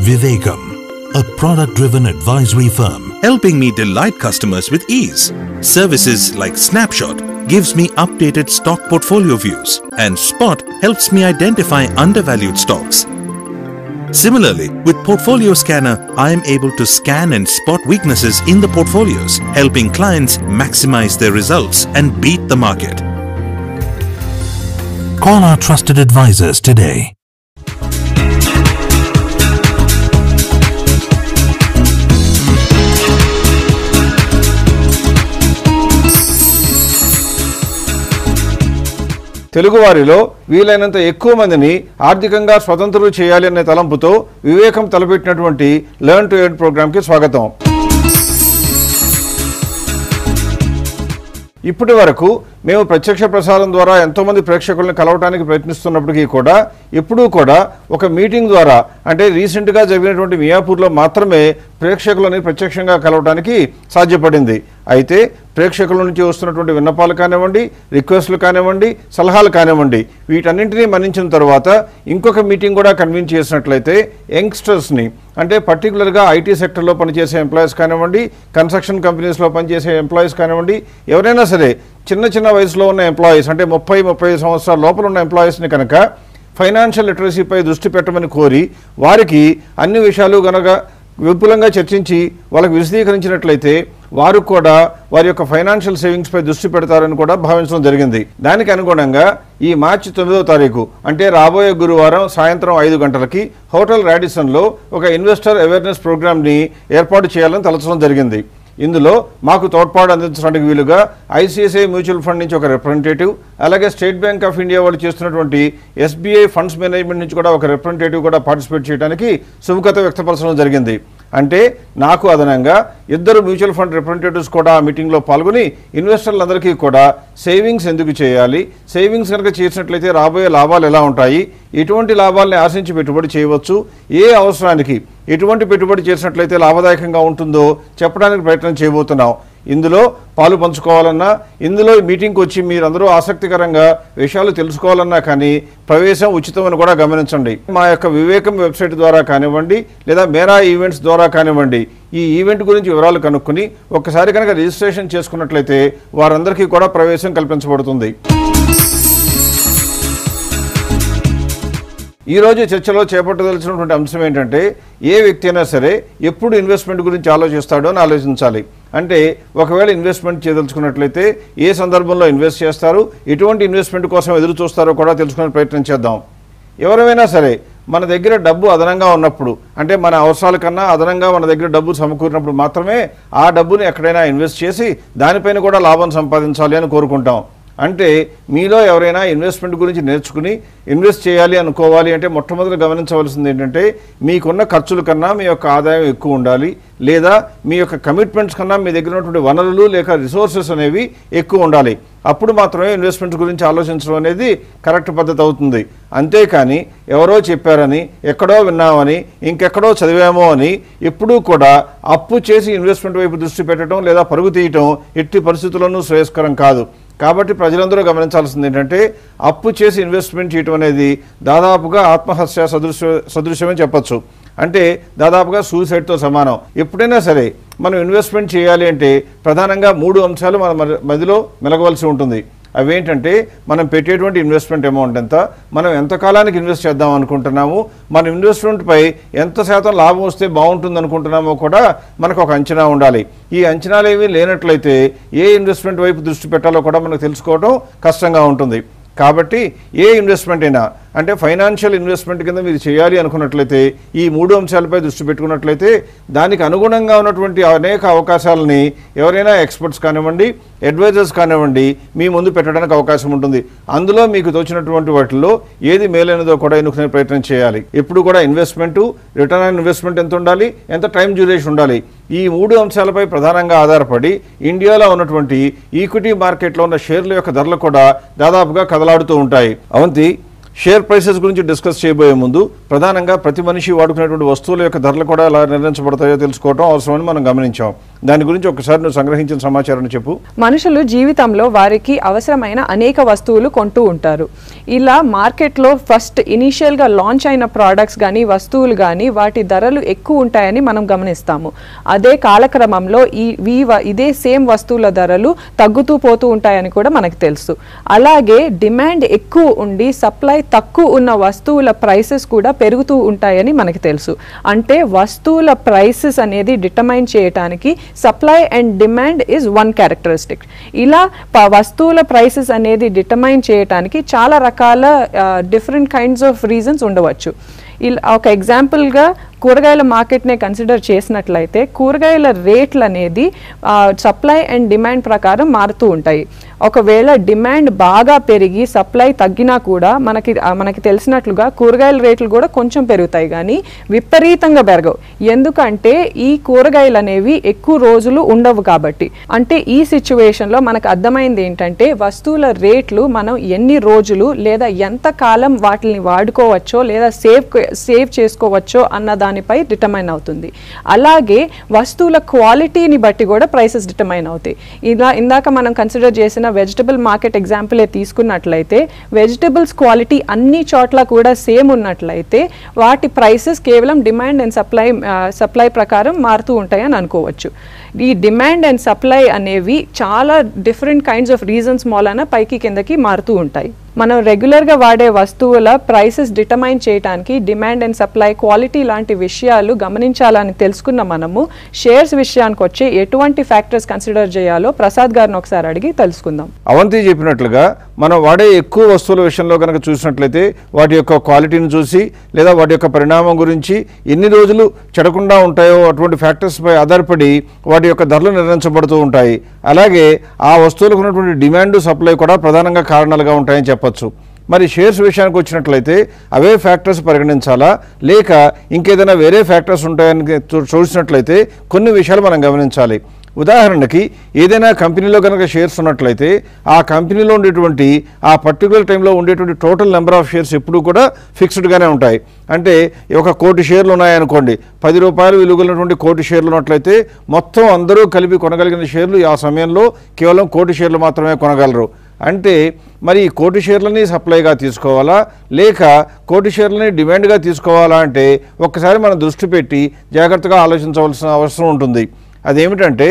Vivekam, a product-driven advisory firm, helping me delight customers with ease. Services like Snapshot gives me updated stock portfolio views, and Spot helps me identify undervalued stocks. Similarly, with Portfolio Scanner, I am able to scan and spot weaknesses in the portfolios, helping clients maximize their results and beat the market. call our trusted advisors today. తెలుగువారిలో వీలైనంత ఎక్కువ మందిని ఆర్థికంగా స్వతంత్రులు చేయాలి అనే తలంపుతో వివేకం తలపెట్టినటువంటి learn to earn ప్రోగ్రామ్కి స్వాగతం. ఇప్పటి వరకు మేము ప్రత్యక్ష ప్రసారం ద్వారా ఎంతోమంది ప్రేక్షకులను కలవడానికి ప్రయత్నిస్తున్నప్పటికీ కూడా ఎప్పుడూ కూడా ఒక మీటింగ్ ద్వారా, అంటే రీసెంట్గా జరిగినటువంటి మియాపూర్లో మాత్రమే ప్రేక్షకులని ప్రత్యక్షంగా కలవడానికి సాధ్యపడింది. అయితే ప్రేక్షకుల నుంచి వస్తున్నటువంటి విన్నపాలు కానివ్వండి, రిక్వెస్ట్లు కానివ్వండి, సలహాలు కానివ్వండి, వీటన్నింటినీ మన్నించిన తర్వాత ఇంకొక మీటింగ్ కూడా కన్వీన్ చేసినట్లయితే యంగ్స్టర్స్ని, అంటే పర్టికులర్గా ఐటీ సెక్టర్లో పనిచేసే ఎంప్లాయీస్ కానివ్వండి, కన్స్ట్రక్షన్ కంపెనీస్లో పనిచేసే ఎంప్లాయీస్ కానివ్వండి, ఎవరైనా సరే చిన్న చిన్న వయసులో ఉన్న ఎంప్లాయీస్, అంటే 30-35 సంవత్సరాల లోపల ఉన్న ఎంప్లాయీస్ని కనుక ఫైనాన్షియల్ లిటరసీపై దృష్టి పెట్టమని కోరి వారికి అన్ని విషయాలు కనుక విపులంగా చర్చించి వాళ్ళకి విశదీకరించినట్లయితే వారు కూడా వారి యొక్క ఫైనాన్షియల్ సేవింగ్స్పై దృష్టి పెడతారని కూడా భావించడం జరిగింది. దానికి అనుగుణంగా ఈ మార్చి 9వ తారీఖు, అంటే రాబోయే గురువారం సాయంత్రం 5 గంటలకి హోటల్ రాడిసన్లో ఒక ఇన్వెస్టర్ అవేర్నెస్ ప్రోగ్రామ్ని ఏర్పాటు చేయాలని తలచడం జరిగింది. ఇందులో మాకు తోడ్పాటు అందించడానికి వీలుగా ఐసిఐసిఐ మ్యూచువల్ ఫండ్ నుంచి ఒక రిప్రజెంటేటివ్, అలాగే స్టేట్ బ్యాంక్ ఆఫ్ ఇండియా వాళ్ళు చేస్తున్నటువంటి ఎస్బీఐ ఫండ్స్ మేనేజ్మెంట్ నుంచి కూడా ఒక రిప్రజెంటేటివ్ కూడా పార్టిసిపేట్ చేయడానికి సుముఖత వ్యక్తపరచడం జరిగింది. అంటే నాకు అదనంగా 2 మ్యూచువల్ ఫండ్ రిప్రజెంటేటివ్స్ కూడా ఆ మీటింగ్లో పాల్గొని ఇన్వెస్టర్లందరికీ కూడా సేవింగ్స్ ఎందుకు చేయాలి, సేవింగ్స్ కనుక చేసినట్లయితే రాబోయే లాభాలు ఎలా ఉంటాయి, ఎటువంటి లాభాలని ఆశించి పెట్టుబడి చేయవచ్చు, ఏ అవసరానికి ఎటువంటి పెట్టుబడి చేసినట్లయితే లాభదాయకంగా ఉంటుందో చెప్పడానికి ప్రయత్నం చేయబోతున్నాం. ఇందులో పాలు పంచుకోవాలన్నా, ఇందులో మీటింగ్కి వచ్చి మీరందరూ ఆసక్తికరంగా విషయాలు తెలుసుకోవాలన్నా కానీ ప్రవేశం ఉచితమని కూడా గమనించండి. మా యొక్క వివేకం వెబ్సైట్ ద్వారా కానివ్వండి, లేదా మేరా ఈవెంట్స్ ద్వారా కానివ్వండి, ఈ ఈవెంట్ గురించి వివరాలు కనుక్కొని ఒక్కసారి కనుక రిజిస్ట్రేషన్ చేసుకున్నట్లయితే వారందరికీ కూడా ప్రవేశం కల్పించబడుతుంది. ఈరోజు చర్చలో చేపట్టదలిచినటువంటి అంశం ఏంటంటే, ఏ వ్యక్తి అయినా సరే ఎప్పుడు ఇన్వెస్ట్మెంట్ గురించి ఆలోచిస్తాడో అని ఆలోచించాలి. అంటే ఒకవేళ ఇన్వెస్ట్మెంట్ చేయదలుచుకున్నట్లయితే ఏ సందర్భంలో ఇన్వెస్ట్ చేస్తారు, ఎటువంటి ఇన్వెస్ట్మెంట్ కోసం ఎదురు చూస్తారో కూడా తెలుసుకునే ప్రయత్నం చేద్దాం. ఎవరైనా సరే మన దగ్గర డబ్బు అదనంగా ఉన్నప్పుడు, అంటే మన అవసరాల కన్నా అదనంగా మన దగ్గర డబ్బు సమకూరినప్పుడు మాత్రమే ఆ డబ్బుని ఎక్కడైనా ఇన్వెస్ట్ చేసి దానిపైన కూడా లాభం సంపాదించాలి అని కోరుకుంటాం. అంటే మీలో ఎవరైనా ఇన్వెస్ట్మెంట్ గురించి నేర్చుకుని ఇన్వెస్ట్ చేయాలి అనుకోవాలి అంటే మొట్టమొదటి గమనించవలసింది ఏంటంటే, మీకున్న ఖర్చుల కన్నా మీ యొక్క ఆదాయం ఎక్కువ ఉండాలి, లేదా మీ యొక్క కమిట్మెంట్స్ కన్నా మీ దగ్గర ఉన్నటువంటి వనరులు లేక రిసోర్సెస్ అనేవి ఎక్కువ ఉండాలి. అప్పుడు మాత్రమే ఇన్వెస్ట్మెంట్ గురించి ఆలోచించడం అనేది కరెక్ట్ పద్ధతి అవుతుంది. అంతేకాని ఎవరో చెప్పారని, ఎక్కడో విన్నామని, ఇంకెక్కడో చదివామో అని ఎప్పుడూ కూడా అప్పు చేసి ఇన్వెస్ట్మెంట్ వైపు దృష్టి పెట్టడం లేదా పరుగు తీయటం ఎట్టి పరిస్థితుల్లోనూ శ్రేయస్కరం కాదు. కాబట్టి ప్రజలందరూ గమనించాల్సింది ఏంటంటే, అప్పు చేసి ఇన్వెస్ట్మెంట్ చేయడం అనేది దాదాపుగా ఆత్మహత్య సదృశ్యమని చెప్పచ్చు. అంటే దాదాపుగా సూసైడ్తో సమానం. ఎప్పుడైనా సరే మనం ఇన్వెస్ట్మెంట్ చేయాలి అంటే ప్రధానంగా 3 అంశాలు మన మదిలో మెలగవలసి ఉంటుంది. అవేంటంటే, మనం పెట్టేటువంటి ఇన్వెస్ట్మెంట్ అమౌంట్ ఎంత, మనం ఎంతకాలానికి ఇన్వెస్ట్ చేద్దాం అనుకుంటున్నాము, మన ఇన్వెస్ట్మెంట్పై ఎంత శాతం లాభం వస్తే బాగుంటుంది అనుకుంటున్నామో కూడా మనకు ఒక అంచనా ఉండాలి. ఈ అంచనాలు ఏమీ లేనట్లయితే ఏ ఇన్వెస్ట్మెంట్ వైపు దృష్టి పెట్టాలో కూడా మనకు తెలుసుకోవడం కష్టంగా ఉంటుంది. కాబట్టి ఏ ఇన్వెస్ట్మెంట్ అయినా, అంటే ఫైనాన్షియల్ ఇన్వెస్ట్మెంట్ కింద మీరు చేయాలి అనుకున్నట్లయితే ఈ 3 అంశాలపై దృష్టి పెట్టుకున్నట్లయితే దానికి అనుగుణంగా ఉన్నటువంటి అనేక అవకాశాలని ఎవరైనా ఎక్స్పర్ట్స్ కానివ్వండి, అడ్వైజర్స్ కానివ్వండి మీ ముందు పెట్టడానికి అవకాశం ఉంటుంది. అందులో మీకు తోచినటువంటి వాటిల్లో ఏది మేలైనదో కూడా ఎన్నుకునే ప్రయత్నం చేయాలి. ఎప్పుడు కూడా ఇన్వెస్ట్మెంటు, రిటర్న్ ఆన్ ఇన్వెస్ట్మెంట్ ఎంత ఉండాలి, ఎంత టైం డ్యూరేషన్ ఉండాలి, ఈ 3 అంశాలపై ప్రధానంగా ఆధారపడి ఇండియాలో ఉన్నటువంటి ఈక్విటీ మార్కెట్లో ఉన్న షేర్ల యొక్క ధరలు కూడా దాదాపుగా కదలాడుతూ ఉంటాయి. అవంతి షేర్ ప్రైసెస్ గురించి డిస్కస్ చేయబోయే ముందు ప్రధానంగా ప్రతి మనిషి వాడుకునేటువంటి వస్తువుల యొక్క ధరలు కూడా ఎలా నిర్ణయించబడతాయో తెలుసుకోవడం అవసరమని మనం గమనించాం. దాని గురించి ఒకసారి నువ్వు సంగ్రహించిన సమాచారాన్ని చెప్పు. మనుషులు జీవితంలో వారికి అవసరమైన అనేక వస్తువులు కొంటూ ఉంటారు. ఇలా మార్కెట్లో ఫస్ట్ ఇనీషియల్గా లాంచ్ అయిన ప్రోడక్ట్స్ కానీ వస్తువులు కానీ వాటి ధరలు ఎక్కువ ఉంటాయని మనం గమనిస్తాము. అదే కాలక్రమంలో ఇదే సేమ్ వస్తువుల ధరలు తగ్గుతూ పోతూ ఉంటాయని కూడా మనకు తెలుసు. అలాగే డిమాండ్ ఎక్కువ ఉండి సప్లై తక్కువ ఉన్న వస్తువుల ప్రైసెస్ కూడా పెరుగుతూ ఉంటాయని మనకు తెలుసు. అంటే వస్తువుల ప్రైసెస్ అనేది డిటర్మైన్ చేయడానికి supply and demand is one characteristic. ఇలా వస్తువుల ప్రైసెస్ అనేది డిటర్మైన్ చేయడానికి చాలా రకాల డిఫరెంట్ కైండ్స్ ఆఫ్ రీజన్స్ ఉండవచ్చు. ఒక ఎగ్జాంపుల్గా కూరగాయల మార్కెట్నే కన్సిడర్ చేసినట్లయితే కూరగాయల రేట్లు అనేది సప్లై అండ్ డిమాండ్ ప్రకారం మారుతూ ఉంటాయి. ఒకవేళ డిమాండ్ బాగా పెరిగి సప్లై తగ్గినా కూడా మనకి తెలిసినట్లుగా కూరగాయల రేట్లు కూడా కొంచెం పెరుగుతాయి కానీ విపరీతంగా పెరగవు. ఎందుకంటే ఈ కూరగాయలు అనేవి ఎక్కువ రోజులు ఉండవు కాబట్టి. అంటే ఈ సిచ్యువేషన్లో మనకు అర్థమైంది ఏంటంటే వస్తువుల రేట్లు మనం ఎన్ని రోజులు లేదా ఎంత కాలం వాటిని వాడుకోవచ్చో లేదా సేవ్ చేసుకోవచ్చో అన్న దానిపై డిటర్మైన్ అవుతుంది. అలాగే వస్తువుల క్వాలిటీని బట్టి కూడా ప్రైసెస్ డిటర్మైన్ అవుతాయి. ఇందాక మనం కన్సిడర్ చేసిన వెజిటబుల్ మార్కెట్ ఎగ్జాంపులే తీసుకున్నట్లయితే వెజిటబుల్స్ క్వాలిటీ అన్ని చోట్ల కూడా సేమ్ ఉన్నట్లయితే వాటి ప్రైసెస్ కేవలం డిమాండ్ అండ్ సప్లై ప్రకారం మారుతూ ఉంటాయని అనుకోవచ్చు. ఈ డిమాండ్ అండ్ సప్లై అనేవి చాలా డిఫరెంట్ కైండ్స్ ఆఫ్ రీజన్స్ మూలన పైకి కిందకి మారుతూ ఉంటాయి. మనం రెగ్యులర్గా వాడే వస్తువుల ప్రైసెస్ డిటర్మైన్ చేయడానికి డిమాండ్ అండ్ సప్లై క్వాలిటీ లాంటి విషయాలు గమనించాలని తెలుసుకున్న మనము షేర్స్ విషయానికి వచ్చి ఎటువంటి ఫ్యాక్టర్స్ కన్సిడర్ చేయాలో ప్రసాద్ గారిని ఒకసారి అడిగి తెలుసుకుందాం. అవంతి చెప్పినట్లుగా మనం వాడే ఎక్కువ వస్తువుల విషయంలో కనుక చూసినట్లయితే వాటి యొక్క క్వాలిటీని చూసి లేదా వాటి యొక్క పరిణామం గురించి ఎన్ని రోజులు చెడకుండా ఉంటాయో అటువంటి ఫ్యాక్టర్స్పై ఆధారపడి వాటి యొక్క ధరలు నిర్ణయించబడుతూ ఉంటాయి. అలాగే ఆ వస్తువులకు ఉన్నటువంటి డిమాండ్ సప్లై కూడా ప్రధానంగా కారణాలుగా ఉంటాయని చెప్పచ్చు. మరి షేర్స్ విషయానికి వచ్చినట్లయితే అవే ఫ్యాక్టర్స్ పరిగణించాలా లేక ఇంకేదైనా వేరే ఫ్యాక్టర్స్ ఉంటాయని చూసినట్లయితే కొన్ని విషయాలు మనం గమనించాలి. ఉదాహరణకి ఏదైనా కంపెనీలో కనుక షేర్స్ ఉన్నట్లయితే ఆ కంపెనీలో ఉండేటువంటి ఆ పర్టికులర్ టైంలో ఉండేటువంటి టోటల్ నెంబర్ ఆఫ్ షేర్స్ ఎప్పుడూ కూడా ఫిక్స్డ్గానే ఉంటాయి. అంటే 1 కోటి షేర్లు ఉన్నాయనుకోండి, 10 రూపాయలు విలువైనటువంటి కోటి షేర్లు ఉన్నట్లయితే మొత్తం అందరూ కలిపి కొనగలిగిన షేర్లు ఆ సమయంలో కేవలం కోటి షేర్లు మాత్రమే కొనగలరు. అంటే మరి కోటి షేర్లని సప్లైగా తీసుకోవాలా లేక కోటి షేర్లని డిమాండ్గా తీసుకోవాలా అంటే ఒక్కసారి మనం దృష్టి పెట్టి జాగ్రత్తగా ఆలోచించవలసిన అవసరం ఉంటుంది. అదేమిటంటే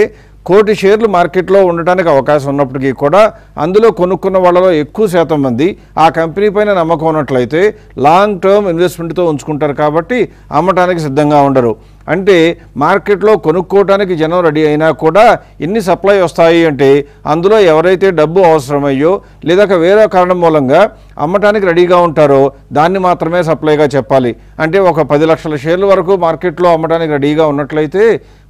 కోటి షేర్లు మార్కెట్లో ఉండటానికి అవకాశం ఉన్నప్పటికీ కూడా అందులో కొనుక్కున్న వాళ్ళలో ఎక్కువ శాతం మంది ఆ కంపెనీ పైన నమ్మకం ఉన్నట్లయితే లాంగ్ టర్మ్ ఇన్వెస్ట్మెంట్తో ఉంచుకుంటారు కాబట్టి అమ్మటానికి సిద్ధంగా ఉండరు. అంటే మార్కెట్లో కొనుక్కోవడానికి జనం రెడీ అయినా కూడా ఎన్ని సప్లై వస్తాయి అంటే అందులో ఎవరైతే డబ్బు అవసరమయ్యో లేదా వేరే కారణం మూలంగా అమ్మటానికి రెడీగా ఉంటారో దాన్ని మాత్రమే సప్లైగా చెప్పాలి. అంటే ఒక 10 లక్షల షేర్ల వరకు మార్కెట్లో అమ్మటానికి రెడీగా ఉన్నట్లయితే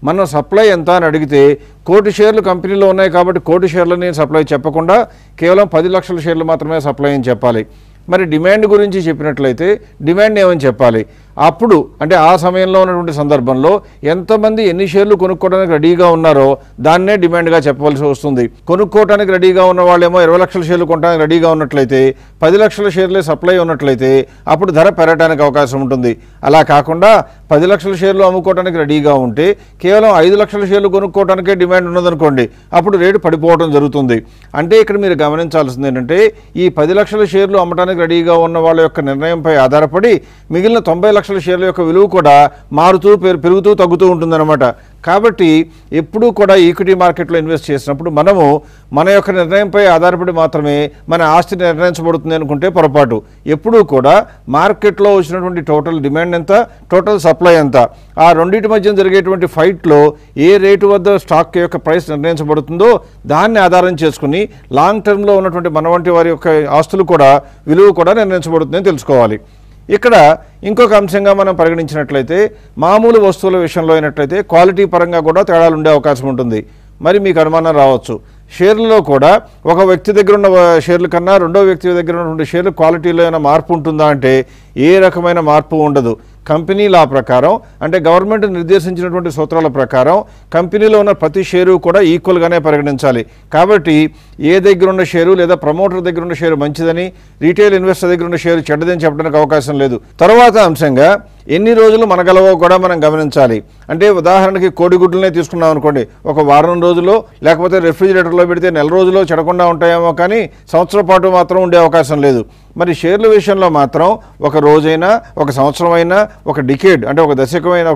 మనం సప్లై ఎంత అని అడిగితే కోటి షేర్లు కంపెనీలో ఉన్నాయి కాబట్టి కోటి షేర్లని సప్లై చెప్పకుండా కేవలం 10 లక్షల షేర్లు మాత్రమే సప్లై అని చెప్పాలి. మరి డిమాండ్ గురించి చెప్పినట్లయితే డిమాండ్ ఏమని చెప్పాలి? అప్పుడు అంటే ఆ సమయంలో ఉన్నటువంటి సందర్భంలో ఎంతమంది ఎన్ని షేర్లు కొనుక్కోవడానికి రెడీగా ఉన్నారో దాన్నే డిమాండ్గా చెప్పవలసి వస్తుంది. కొనుక్కోవడానికి రెడీగా ఉన్న వాళ్ళేమో 20 లక్షల షేర్లు కొనడానికి రెడీగా ఉన్నట్లయితే 10 లక్షల షేర్లే సప్లై ఉన్నట్లయితే అప్పుడు ధర పెరగడానికి అవకాశం ఉంటుంది. అలా కాకుండా 10 లక్షల షేర్లు అమ్ముకోవడానికి రెడీగా ఉంటే కేవలం 5 లక్షల షేర్లు కొనుక్కోవడానికే డిమాండ్ ఉన్నదనుకోండి, అప్పుడు రేటు పడిపోవడం జరుగుతుంది. అంటే ఇక్కడ మీరు గమనించాల్సింది ఏంటంటే ఈ 10 లక్షల షేర్లు అమ్మటానికి రెడీగా ఉన్న వాళ్ళ యొక్క నిర్ణయంపై ఆధారపడి మిగిలిన 90 లక్షల షేర్ల యొక్క విలువ కూడా మారుతూ పెరుగుతూ తగ్గుతూ ఉంటుందన్నమాట. కాబట్టి ఎప్పుడూ కూడా ఈక్విటీ మార్కెట్లో ఇన్వెస్ట్ చేసినప్పుడు మనము మన యొక్క నిర్ణయంపై ఆధారపడి మాత్రమే మన ఆస్తి నిర్ణయించబడుతుంది అనుకుంటే పొరపాటు. ఎప్పుడూ కూడా మార్కెట్లో వచ్చినటువంటి టోటల్ డిమాండ్ ఎంత, టోటల్ సప్లై ఎంత, ఆ రెండింటి మధ్య జరిగేటువంటి ఫైట్లో ఏ రేటు వద్ద స్టాక్ యొక్క ప్రైస్ నిర్ణయించబడుతుందో దాన్ని ఆధారం చేసుకుని లాంగ్ టర్మ్లో ఉన్నటువంటి మన వంటి వారి యొక్క ఆస్తులు కూడా విలువ కూడా నిర్ణయించబడుతుందని తెలుసుకోవాలి. ఇక్కడ ఇంకొక అంశంగా మనం పరిగణించినట్లయితే మామూలు వస్తువుల విషయంలో అయినట్లయితే క్వాలిటీ పరంగా కూడా తేడాలు ఉండే అవకాశం ఉంటుంది. మరి మీకు అనుమానం రావచ్చు, షేర్లలో కూడా ఒక వ్యక్తి దగ్గర ఉన్న షేర్ల కన్నా రెండో వ్యక్తి దగ్గర ఉన్నటువంటి షేర్ల క్వాలిటీలో ఏమైనా మార్పు ఉంటుందా అంటే ఏ రకమైన మార్పు ఉండదు. కంపెనీ లా ప్రకారం అంటే గవర్నమెంట్ నిర్దేశించినటువంటి సూత్రాల ప్రకారం కంపెనీలో ఉన్న ప్రతి షేరు కూడా ఈక్వల్గానే పరిగణించాలి. కాబట్టి ఏ దగ్గర ఉన్న షేరు లేదా ప్రమోటర్ దగ్గర ఉన్న షేరు మంచిదని, రీటైల్ ఇన్వెస్టర్ దగ్గర ఉన్న షేరు చెడ్డదని చెప్పడానికి అవకాశం లేదు. తర్వాత అంశంగా ఎన్ని రోజులు మనగలవో కూడా మనం గమనించాలి. అంటే ఉదాహరణకి కోడిగుడ్లనే తీసుకున్నాం అనుకోండి, ఒక వారం రోజుల్లో లేకపోతే రెఫ్రిజిరేటర్లో పెడితే నెల రోజుల్లో చెడకుండా ఉంటాయేమో, కానీ సంవత్సరం పాటు మాత్రం ఉండే అవకాశం లేదు. మరి షేర్ల విషయంలో మాత్రం ఒక రోజైనా, ఒక సంవత్సరం అయినా, ఒక డికేడ్ అంటే ఒక దశకమైన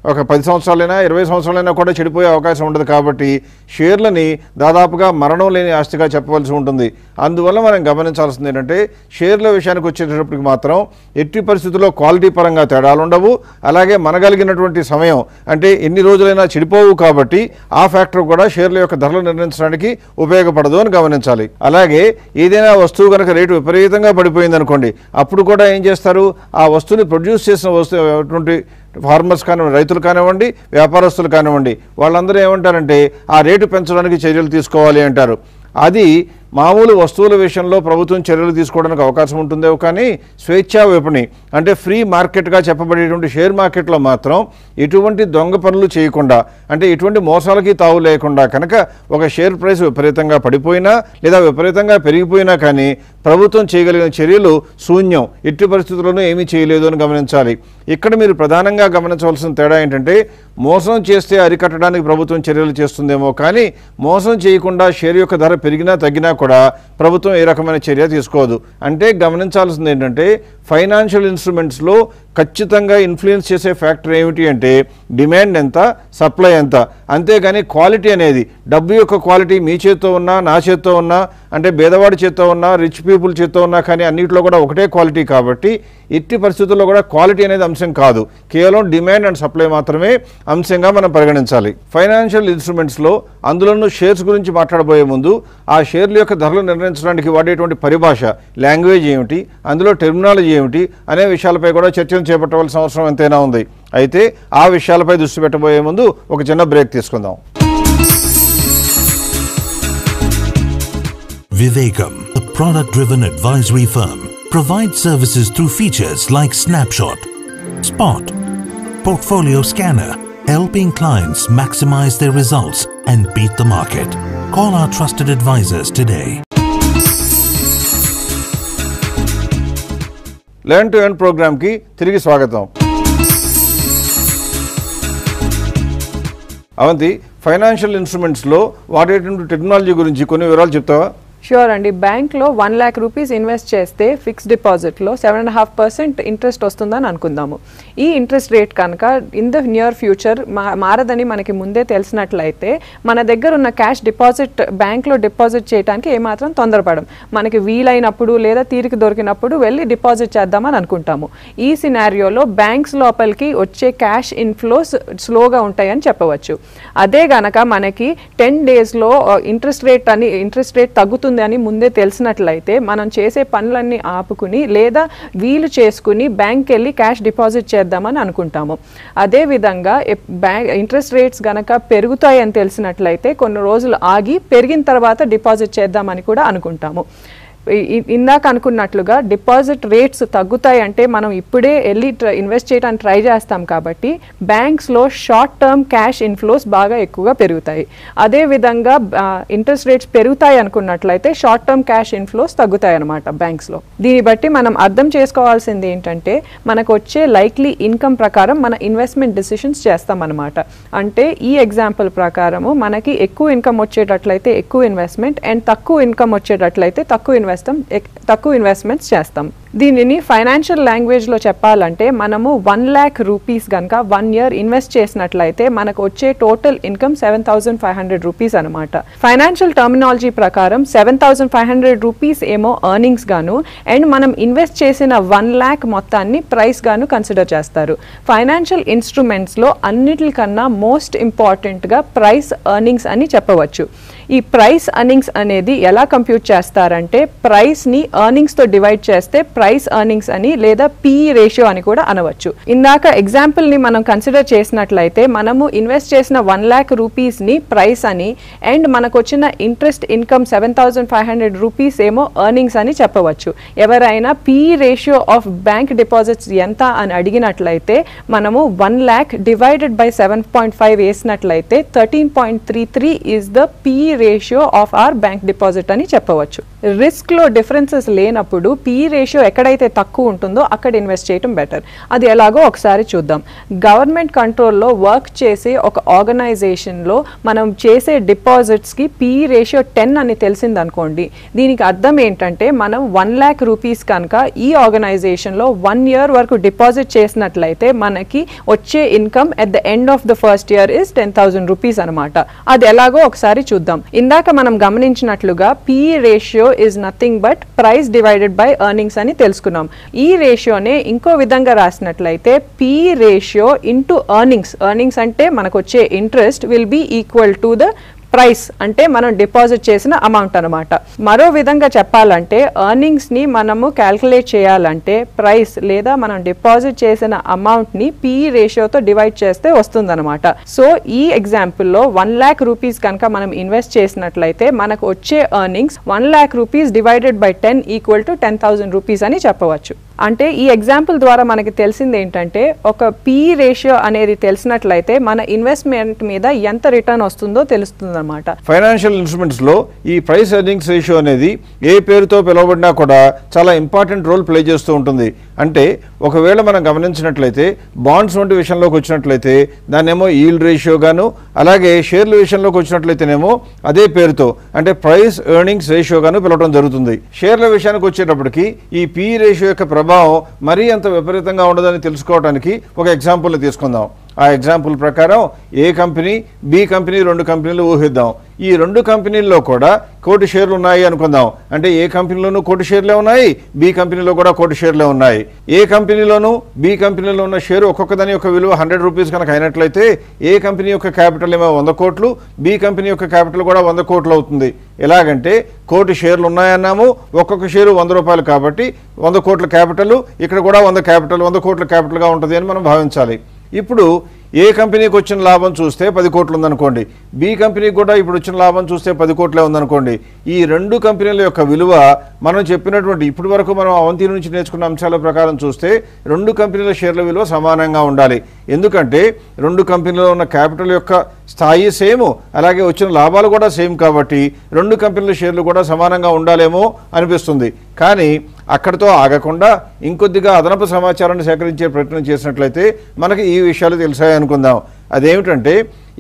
ఒక 10 సంవత్సరాలైనా 20 సంవత్సరాలైనా కూడా చెడిపోయే అవకాశం ఉండదు. కాబట్టి షేర్లని దాదాపుగా మరణం లేని ఆస్తిగా చెప్పవలసి ఉంటుంది. అందువల్ల మనం గమనించాల్సింది ఏంటంటే షేర్ల విషయానికి వచ్చేటప్పటికి మాత్రం ఎట్టి పరిస్థితుల్లో క్వాలిటీ పరంగా తేడాలు ఉండవు, అలాగే మనగలిగినటువంటి సమయం అంటే ఎన్ని రోజులైనా చెడిపోవు. కాబట్టి ఆ ఫ్యాక్టర్ కూడా షేర్ల యొక్క ధరలు నిర్ణయించడానికి ఉపయోగపడదు అని గమనించాలి. అలాగే ఏదైనా వస్తువు కనుక రేటు విపరీతంగా పడిపోయింది అనుకోండి, అప్పుడు కూడా ఏం చేస్తారు, ఆ వస్తువుని ప్రొడ్యూస్ చేసిన వస్తువు ఫార్మర్స్ కానివ్వండి, రైతులు కానివ్వండి, వ్యాపారస్తులు కానివ్వండి, వాళ్ళందరూ ఏమంటారంటే ఆ రేటు పెంచడానికి చర్యలు తీసుకోవాలి అంటారు. అది మామూలు వస్తువుల విషయంలో ప్రభుత్వం చర్యలు తీసుకోవడానికి అవకాశం ఉంటుందేమో, కానీ స్వేచ్ఛా విపణి అంటే ఫ్రీ మార్కెట్గా చెప్పబడేటువంటి షేర్ మార్కెట్లో మాత్రం ఎటువంటి దొంగ పనులు చేయకుండా, అంటే ఎటువంటి మోసాలకి తావు లేకుండా కనుక ఒక షేర్ ప్రైస్ విపరీతంగా పడిపోయినా లేదా విపరీతంగా పెరిగిపోయినా కానీ ప్రభుత్వం చేయగలిగిన చర్యలు శూన్యం, ఎట్టి పరిస్థితుల్లోనూ ఏమీ చేయలేదు అని గమనించాలి. ఇక్కడ మీరు ప్రధానంగా గమనించవలసిన తేడా ఏంటంటే మోసం చేస్తే అరికట్టడానికి ప్రభుత్వం చర్యలు చేస్తుందేమో, కానీ మోసం చేయకుండా షేర్ యొక్క ధర పెరిగినా తగ్గినా కూడా ప్రభుత్వం ఏ రకమైన చర్య తీసుకోదు. అంటే గమనించాల్సింది ఏంటంటే ఫైనాన్షియల్ ఇన్స్ట్రుమెంట్స్లో ఖచ్చితంగా ఇన్ఫ్లుయెన్స్ చేసే ఫ్యాక్టర్ ఏమిటి అంటే డిమాండ్ ఎంత, సప్లై ఎంత. అంతేగాని క్వాలిటీ అనేది, డబ్బు యొక్క క్వాలిటీ మీ చేత్తో ఉన్నా, నా చేత్తో ఉన్నా, అంటే పేదవాడి చేత్తో ఉన్నా, రిచ్ పీపుల్ చేత్తో ఉన్నా, కానీ అన్నింటిలో కూడా ఒకటే క్వాలిటీ. కాబట్టి ఎట్టి పరిస్థితుల్లో కూడా క్వాలిటీ అనేది అంశం కాదు, కేవలం డిమాండ్ అండ్ సప్లై మాత్రమే అంశంగా మనం పరిగణించాలి. ఫైనాన్షియల్ ఇన్స్ట్రుమెంట్స్లో అందులోనూ షేర్స్ గురించి మాట్లాడబోయే ముందు ఆ షేర్ల యొక్క ధరలు నిర్ణయించడానికి వాడేటువంటి పరిభాష, లాంగ్వేజ్ ఏమిటి, అందులో టెర్మినాలజీ ఏమిటి అనే విషయాలపై కూడా చర్చలు చేపట్టవలసిన అవసరం ఎంతైనా ఉంది. అయితే ఆ విషయాలపై దృష్టి పెట్టబోయే ముందు ఒక చిన్న బ్రేక్ తీసుకుందాం. Vivekam, a product-driven advisory firm, provides services through features like Snapshot, Spot, Portfolio Scanner, helping clients maximize their results and beat the market. Call our trusted advisors today. Learn to earn ప్రోగ్రామ్కి తిరిగి స్వాగతం. Avanthi, financial ఇన్స్ట్రుమెంట్స్లో వాడేటువంటి technology గురించి కొన్ని వివరాలు చెప్తావా? Sure అండి. బ్యాంక్లో 1 lakh రూపీస్ ఇన్వెస్ట్ చేస్తే ఫిక్స్డ్ డిపాజిట్లో 7.5% ఇంట్రెస్ట్ వస్తుందని అనుకుందాము. ఈ ఇంట్రెస్ట్ రేట్ కనుక ఇన్ ద నియర్ ఫ్యూచర్ మారదని మనకి ముందే తెలిసినట్లయితే మన దగ్గర ఉన్న క్యాష్ డిపాజిట్ బ్యాంక్లో డిపాజిట్ చేయడానికి ఏమాత్రం తొందరపడం, మనకి వీలైనప్పుడు లేదా తీరిక దొరికినప్పుడు వెళ్ళి డిపాజిట్ చేద్దామని అనుకుంటాము. ఈ సినారియోలో బ్యాంక్స్ లోపలికి వచ్చే క్యాష్ ఇన్ఫ్లోస్ స్లోగా ఉంటాయని చెప్పవచ్చు. అదే గనక మనకి 10 daysలో ఇంట్రెస్ట్ రేట్ తగ్గుతుంది అని ముందే తెలిసినట్లయితే మనం చేసే పనులన్నీ ఆపుకుని లేదా వీలు చేసుకుని బ్యాంక్కి వెళ్ళి క్యాష్ డిపాజిట్ చేద్దామని అనుకుంటాము. అదేవిధంగా ఇంట్రెస్ట్ రేట్స్ గనక పెరుగుతాయి అని తెలిసినట్లయితే కొన్ని రోజులు ఆగి పెరిగిన తర్వాత డిపాజిట్ చేద్దామని కూడా అనుకుంటాము. ఇందాక అనుకున్నట్లుగా డిపాజిట్ రేట్స్ తగ్గుతాయి అంటే మనం ఇప్పుడే వెళ్ళి ఇన్వెస్ట్ చేయడానికి ట్రై చేస్తాం. కాబట్టి బ్యాంక్స్లో షార్ట్ టర్మ్ క్యాష్ ఇన్ఫ్లోస్ బాగా ఎక్కువగా పెరుగుతాయి. అదేవిధంగా ఇంట్రెస్ట్ రేట్స్ పెరుగుతాయి అనుకున్నట్లయితే షార్ట్ టర్మ్ క్యాష్ ఇన్ఫ్లోస్ తగ్గుతాయి అన్నమాట బ్యాంక్స్లో. దీన్ని బట్టి మనం అర్థం చేసుకోవాల్సింది ఏంటంటే మనకు వచ్చే లైక్లీ ఇన్కమ్ ప్రకారం మన ఇన్వెస్ట్మెంట్ డిసిషన్స్ చేస్తామన్నమాట. అంటే ఈ ఎగ్జాంపుల్ ప్రకారము మనకి ఎక్కువ ఇన్కమ్ వచ్చేటట్లయితే ఎక్కువ ఇన్వెస్ట్మెంట్ అండ్ తక్కువ ఇన్కమ్ వచ్చేటట్లయితే తక్కువ ఇన్వెస్ట్మెంట్స్ చేస్తాం. దీనిని ఫైనాన్షియల్ లాంగ్వేజ్లో చెప్పాలంటే మనము 1 lakh రూపీస్ కనుక 1 year ఇన్వెస్ట్ చేసినట్లయితే మనకు వచ్చే టోటల్ ఇన్కమ్ 7,500 రూపీస్ అనమాట. ఫైనాన్షియల్ టర్మినాలజీ ప్రకారం 7,500 రూపీస్ ఏమో ఎర్నింగ్స్ గాను అండ్ మనం ఇన్వెస్ట్ చేసిన 1 lakh మొత్తాన్ని ప్రైస్ గాను కన్సిడర్ చేస్తారు. ఫైనాన్షియల్ ఇన్స్ట్రుమెంట్స్లో అన్నిటికన్నా మోస్ట్ ఇంపార్టెంట్గా ప్రైస్ ఎర్నింగ్స్ అని చెప్పవచ్చు. ఈ ప్రైస్ ఎర్నింగ్స్ అనేది ఎలా కంప్యూట్ చేస్తారంటే ప్రైస్ని ఎర్నింగ్స్తో డివైడ్ చేస్తే ప్రైస్ ఎర్నింగ్స్ అని లేదా PE రేషియో అని కూడా అనవచ్చు. ఇందాక ఎగ్జాంపుల్ని మనం కన్సిడర్ చేసినట్లయితే మనము ఇన్వెస్ట్ చేసిన 1 lakh రూపీస్ని ప్రైస్ అని అండ్ మనకు వచ్చిన ఇంట్రెస్ట్ ఇన్కమ్ 7,500 రూపీస్ ఏమో ఎర్నింగ్స్ అని చెప్పవచ్చు. ఎవరైనా PE ratio of bank deposits ఎంత అని అడిగినట్లయితే మనము 1 lakh డివైడెడ్ బై 7.5 వేసినట్లయితే 13.33 is the PE ratio of or bank deposit అని చెప్పవచ్చు. రిస్క్ లో డిఫరెన్సెస్ లేనప్పుడు PE రేషియో ఎక్కడైతే తక్కువ ఉంటుందో అక్కడ ఇన్వెస్ట్ చేయడం బెటర్. అది ఎలాగో ఒకసారి చూద్దాం. గవర్నమెంట్ కంట్రోల్లో వర్క్ చేసే ఒక ఆర్గనైజేషన్ లో మనం చేసే డిపాజిట్స్ కి PE రేషియో 10 అని తెలిసింది అనుకోండి. దీనికి అర్థం ఏంటంటే మనం 1 lakh రూపీస్ కనుక ఈ ఆర్గనైజేషన్ లో 1 year వరకు డిపాజిట్ చేసినట్లయితే మనకి వచ్చే income at the end of the first year is 10,000 rupees అనమాట. అది ఎలాగో ఒకసారి చూద్దాం. ఇందాక మనం గమనించినట్లుగా PE ratio is nothing but price divided by earnings అని తెలుసుకున్నాం. ఈ రేషియోనే ఇంకో విధంగా రాసినట్లయితే PE రేషియో ఇంటూ ఎర్నింగ్స్ అంటే మనకు వచ్చే interest will be equal to the price అంటే మనం డిపాజిట్ చేసిన అమౌంట్ అనమాట. మరో విధంగా చెప్పాలంటే ఎర్నింగ్స్ ని మనము క్యాల్కులేట్ చేయాలంటే ప్రైస్ లేదా మనం డిపాజిట్ చేసిన అమౌంట్ ని PE రేషియోతో డివైడ్ చేస్తే వస్తుందన్నమాట. సో ఈ ఎగ్జాంపుల్లో 1 lakh రూపీస్ కనుక మనం ఇన్వెస్ట్ చేసినట్లయితే మనకు వచ్చే earnings 1 lakh rupees divided by 10 equal to 10,000 rupees అని చెప్పవచ్చు. అంటే ఈ ఎగ్జాంపుల్ ద్వారా మనకి తెలిసింది ఏంటంటే ఒక PE రేషియో అనేది తెలిసినట్లయితే మన ఇన్వెస్ట్మెంట్ మీద ఎంత రిటర్న్ వస్తుందో తెలుస్తుంది అన్నమాట. ఫైనాన్షియల్ ఇన్స్ట్రుమెంట్స్ లో ఈ ప్రైస్ ఎర్నింగ్స్ రేషియో అనేది ఏ పేరుతో పిలువబడినా కూడా చాలా ఇంపార్టెంట్ రోల్ ప్లే చేస్తూ ఉంటుంది. అంటే ఒకవేళ మనం గమనించినట్లయితే బాండ్స్ వంటి విషయంలోకి వచ్చినట్లయితే దాన్నేమో ఈల్డ్ రేషియో గాను, అలాగే షేర్ల విషయంలోకి వచ్చినట్లయితేనేమో అదే పేరుతో అంటే ప్రైస్ ఎర్నింగ్స్ రేషియో గాను పిలవడం జరుగుతుంది. షేర్ల విషయానికి వచ్చేటప్పటికి ఈ PE రేషియో యొక్క ప్రభావం మరీ అంత విపరీతంగా ఉండదని తెలుసుకోవడానికి ఒక ఎగ్జాంపుల్ తీసుకుందాం. ఆ ఎగ్జాంపుల్ ప్రకారం ఏ కంపెనీ బి కంపెనీ 2 కంపెనీలు ఊహిద్దాం. ఈ 2 కంపెనీల్లో కూడా 1 కోటి షేర్లు ఉన్నాయి అనుకుందాం. అంటే ఏ కంపెనీలోనూ 1 కోటి షేర్లే ఉన్నాయి, బి కంపెనీలో కూడా 1 కోటి షేర్లే ఉన్నాయి. ఏ కంపెనీలోనూ బి కంపెనీలో ఉన్న షేరు ఒక్కొక్క దాని యొక్క విలువ 100 రూపీస్ కనుక అయినట్లయితే ఏ కంపెనీ యొక్క క్యాపిటల్ ఏమో 100 కోట్లు, బి కంపెనీ యొక్క క్యాపిటల్ కూడా 100 కోట్లు అవుతుంది. ఎలాగంటే 1 కోటి షేర్లు ఉన్నాయన్నాము, ఒక్కొక్క షేరు 100 రూపాయలు కాబట్టి 100 కోట్ల క్యాపిటల్, ఇక్కడ కూడా 100 కోట్ల క్యాపిటల్గా ఉంటుంది అని మనం భావించాలి. ఇప్పుడు ఏ కంపెనీకి వచ్చిన లాభం చూస్తే 10 కోట్లు ఉందనుకోండి, బి కంపెనీకి కూడా ఇప్పుడు వచ్చిన లాభం చూస్తే 10 కోట్లే ఉందనుకోండి. ఈ 2 కంపెనీల యొక్క విలువ మనం చెప్పినటువంటి ఇప్పటి వరకు మనం అవంతి నుంచి నేర్చుకున్న అంశాల ప్రకారం చూస్తే 2 కంపెనీల షేర్ల విలువ సమానంగా ఉండాలి. ఎందుకంటే 2 కంపెనీలో ఉన్న క్యాపిటల్ యొక్క స్థాయి సేమ్, అలాగే వచ్చిన లాభాలు కూడా సేమ్ కాబట్టి 2 కంపెనీల షేర్లు కూడా సమానంగా ఉండాలేమో అనిపిస్తుంది. కానీ అక్కడితో ఆగకుండా ఇంకొద్దిగా అదనపు సమాచారాన్ని సేకరించే ప్రయత్నం చేసినట్లయితే మనకి ఈ విషయాలు తెలిసాయి అనుకుందాం. అదేమిటంటే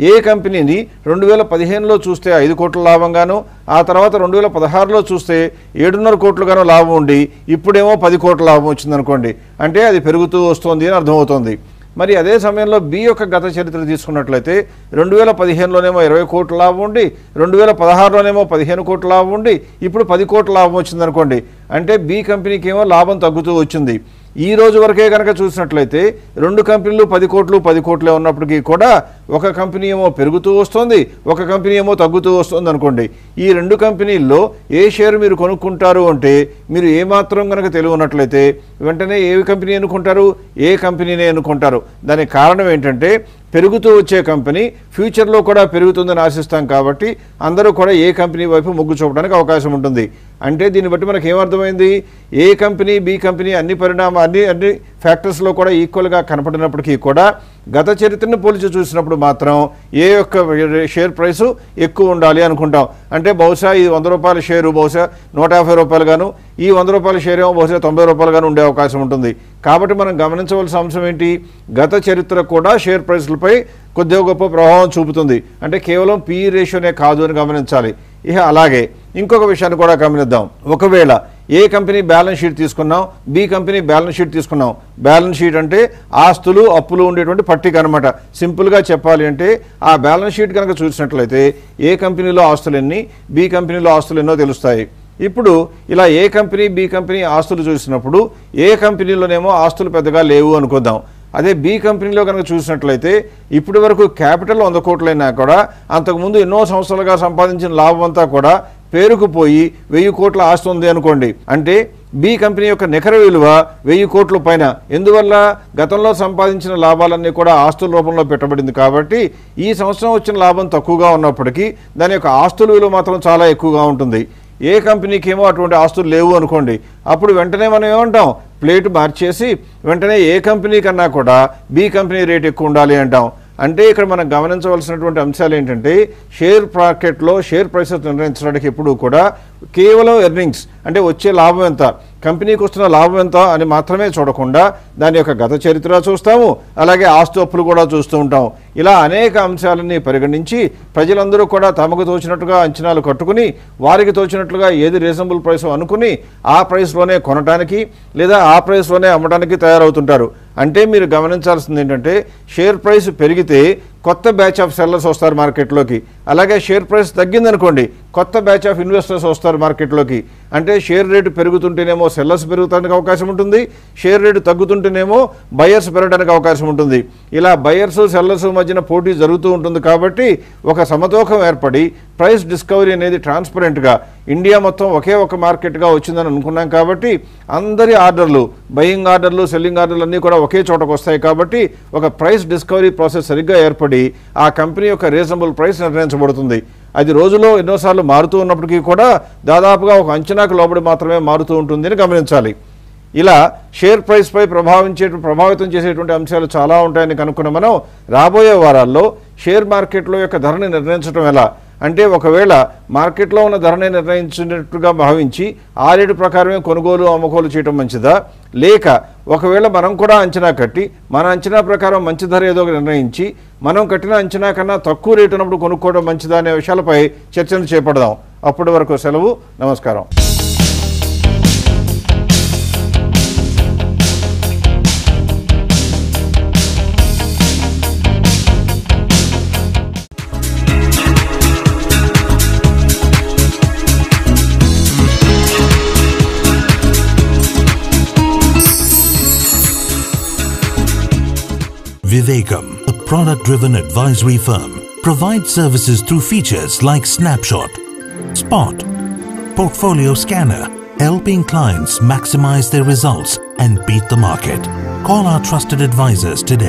ఏ కంపెనీని 2015లో చూస్తే 5 కోట్ల లాభంగాను, ఆ తర్వాత 2016లో చూస్తే 7.5 కోట్లుగాను లాభం ఉండి ఇప్పుడేమో 10 కోట్ల లాభం వచ్చిందనుకోండి, అంటే అది పెరుగుతూ వస్తుంది అని అర్థమవుతుంది. మరి అదే సమయంలో బి యొక్క గత చరిత్ర తీసుకున్నట్లయితే 2015లోనేమో 20 కోట్ల లాభం ఉండి 2016లోనేమో 15 కోట్ల లాభం ఉండి ఇప్పుడు 10 కోట్ల లాభం వచ్చిందనుకోండి, అంటే బి కంపెనీకి ఏమో లాభం తగ్గుతూ వచ్చింది. ఈ రోజు వరకే కనుక చూసినట్లయితే 2 కంపెనీలు 10 కోట్లే ఉన్నప్పటికీ కూడా ఒక కంపెనీ ఏమో పెరుగుతూ వస్తుంది, ఒక కంపెనీ ఏమో తగ్గుతూ వస్తుంది అనుకోండి. ఈ 2 కంపెనీల్లో ఏ షేర్ మీరు కొనుక్కుంటారు అంటే మీరు ఏమాత్రం కనుక తెలివి ఉన్నట్లయితే వెంటనే ఏ కంపెనీ ఎన్నుకుంటారు, ఏ కంపెనీనే ఎన్నుకుంటారు. దానికి కారణం ఏంటంటే పెరుగుతూ వచ్చే కంపెనీ ఫ్యూచర్లో కూడా పెరుగుతుందని ఆశిస్తాం కాబట్టి అందరూ కూడా ఏ కంపెనీ వైపు మొగ్గు చూపడానికి అవకాశం ఉంటుంది. అంటే దీన్ని బట్టి మనకు ఏమర్థమైంది, ఏ కంపెనీ బి కంపెనీ అన్ని ఫ్యాక్టర్స్లో కూడా ఈక్వల్గా కనపడినప్పటికీ కూడా గత చరిత్రను పోల్చి చూసినప్పుడు మాత్రం ఏ యొక్క షేర్ ప్రైసు ఎక్కువ ఉండాలి అనుకుంటాం. అంటే బహుశా ఈ 100 రూపాయల షేరు బహుశా 150 రూపాయలు గాను, ఈ 100 రూపాయల షేర్ ఏమో బహుశా 90 రూపాయలు గాను ఉండే అవకాశం ఉంటుంది. కాబట్టి మనం గమనించవలసిన అంశం ఏంటి, గత చరిత్ర కూడా షేర్ ప్రైస్లపై కొద్దిగా గొప్ప ప్రభావం చూపుతుంది. అంటే కేవలం PE రేషియోనే కాదు అని గమనించాలి. ఇక అలాగే ఇంకొక విషయాన్ని కూడా గమనిద్దాం. ఒకవేళ ఏ కంపెనీ బ్యాలెన్స్ షీట్ తీసుకున్నాం, బి కంపెనీ బ్యాలెన్స్ షీట్ తీసుకున్నాం. బ్యాలెన్స్ షీట్ అంటే ఆస్తులు అప్పులు ఉండేటువంటి పట్టిక అనమాట. సింపుల్గా చెప్పాలి అంటే ఆ బ్యాలెన్స్ షీట్ కనుక చూసినట్లయితే ఏ కంపెనీలో ఆస్తులు ఎన్ని, బి కంపెనీలో ఆస్తులు ఎన్నో తెలుస్తాయి. ఇప్పుడు ఇలా ఏ కంపెనీ బి కంపెనీ ఆస్తులు చూసినప్పుడు ఏ కంపెనీలోనేమో ఆస్తులు పెద్దగా లేవు అనుకుందాం. అదే బి కంపెనీలో కనుక చూసినట్లయితే ఇప్పటి వరకు క్యాపిటల్ 100 కోట్లైనా కూడా అంతకుముందు ఎన్నో సంవత్సరాలుగా సంపాదించిన లాభం అంతా కూడా పేరుకుపోయి 1000 కోట్ల ఆస్తి ఉంది అనుకోండి. అంటే బి కంపెనీ యొక్క నికర విలువ 1000 కోట్ల పైన. ఎందువల్ల గతంలో సంపాదించిన లాభాలన్నీ కూడా ఆస్తుల రూపంలో పెట్టబడింది కాబట్టి ఈ సంవత్సరం వచ్చిన లాభం తక్కువగా ఉన్నప్పటికీ దాని యొక్క ఆస్తుల విలువ మాత్రం చాలా ఎక్కువగా ఉంటుంది. ఏ కంపెనీకి ఏమో అటువంటి ఆస్తులు లేవు అనుకోండి, అప్పుడు వెంటనే మనం ఏమంటాం, ప్లేట్ మార్చేసి వెంటనే ఏ కంపెనీ కన్నా కూడా బి కంపెనీ రేట్ ఎక్కువ ఉండాలి అంటాం. అంటే ఇక్కడ మనం గమనించవలసినటువంటి అంశాలు ఏంటంటే షేర్ మార్కెట్లో షేర్ ప్రైసెస్ నిర్ణయించడానికి ఎప్పుడూ కూడా కేవలం ఎర్నింగ్స్ అంటే వచ్చే లాభం ఎంత, కంపెనీకి వస్తున్న లాభం ఎంత అని మాత్రమే చూడకుండా దాని యొక్క గత చరిత్ర చూస్తాము, అలాగే ఆస్తి అప్పులు కూడా చూస్తూ ఉంటాం. ఇలా అనేక అంశాలని పరిగణించి ప్రజలందరూ కూడా తమకు తోచినట్టుగా అంచనాలు కట్టుకుని వారికి తోచినట్లుగా ఏది రీజనబుల్ ప్రైస్ అనుకుని ఆ ప్రైస్లోనే కొనడానికి లేదా ఆ ప్రైస్లోనే అమ్మడానికి తయారవుతుంటారు. అంటే మీరు గమనించాల్సింది ఏంటంటే షేర్ ప్రైస్ పెరిగితే కొత్త బ్యాచ్ ఆఫ్ సెల్లర్స్ వస్తారు మార్కెట్లోకి, అలాగే షేర్ ప్రైస్ తగ్గిందనుకోండి కొత్త బ్యాచ్ ఆఫ్ ఇన్వెస్టర్స్ వస్తారు మార్కెట్లోకి. అంటే షేర్ రేటు పెరుగుతుంటేనేమో సెల్లర్స్ పెరుగుతానికి అవకాశం ఉంటుంది, షేర్ రేటు తగ్గుతుంటేనేమో బయర్స్ పెరగడానికి అవకాశం ఉంటుంది. ఇలా బయర్స్ సెల్లర్స్ మధ్యన పోటీ జరుగుతూ ఉంటుంది. కాబట్టి ఒక సమతూకం ఏర్పడి ప్రైస్ డిస్కవరీ అనేది ట్రాన్స్పరెంట్గా ఇండియా మొత్తం ఒకే ఒక మార్కెట్గా వచ్చిందని అనుకున్నాం. కాబట్టి అందరి ఆర్డర్లు, బయింగ్ ఆర్డర్లు, సెల్లింగ్ ఆర్డర్లు అన్నీ కూడా ఒకే చోటకు వస్తాయి. కాబట్టి ఒక ప్రైస్ డిస్కవరీ ప్రాసెస్ సరిగ్గా ఏర్పడి ఆ కంపెనీ యొక్క రీజనబుల్ ప్రైస్ నిర్ణయించబడుతుంది. అది రోజులో ఎన్నోసార్లు మారుతూ ఉన్నప్పటికీ కూడా దాదాపుగా ఒక అంచనాకు లోబడి మాత్రమే మారుతూ ఉంటుంది అని గమనించాలి. ఇలా షేర్ ప్రైస్పై ప్రభావితం చేసేటువంటి అంశాలు చాలా ఉంటాయని కనుక్కున్న మనం రాబోయే వారాల్లో షేర్ మార్కెట్లో యొక్క ధరని నిర్ణయించడం ఎలా అంటే ఒకవేళ మార్కెట్లో ఉన్న ధరని నిర్ణయించినట్టుగా భావించి ఆ రేటు ప్రకారమే కొనుగోలు అమ్మకాలు చేయడం మంచిదా, లేక ఒకవేళ మనం కూడా అంచనా కట్టి మన అంచనా ప్రకారం మంచి ధర ఏదో నిర్ణయించి మనం కట్టిన అంచనా కన్నా తక్కువ రేటు ఉన్నప్పుడు కొనుక్కోవడం మంచిదా అనే విషయాలపై చర్చను చేపడదాం. అప్పటి వరకు సెలవు, నమస్కారం. Vivekam, a product-driven advisory firm, provides services through features like Snapshot, Spot, Portfolio Scanner, helping clients maximize their results and beat the market. Call our trusted advisors today.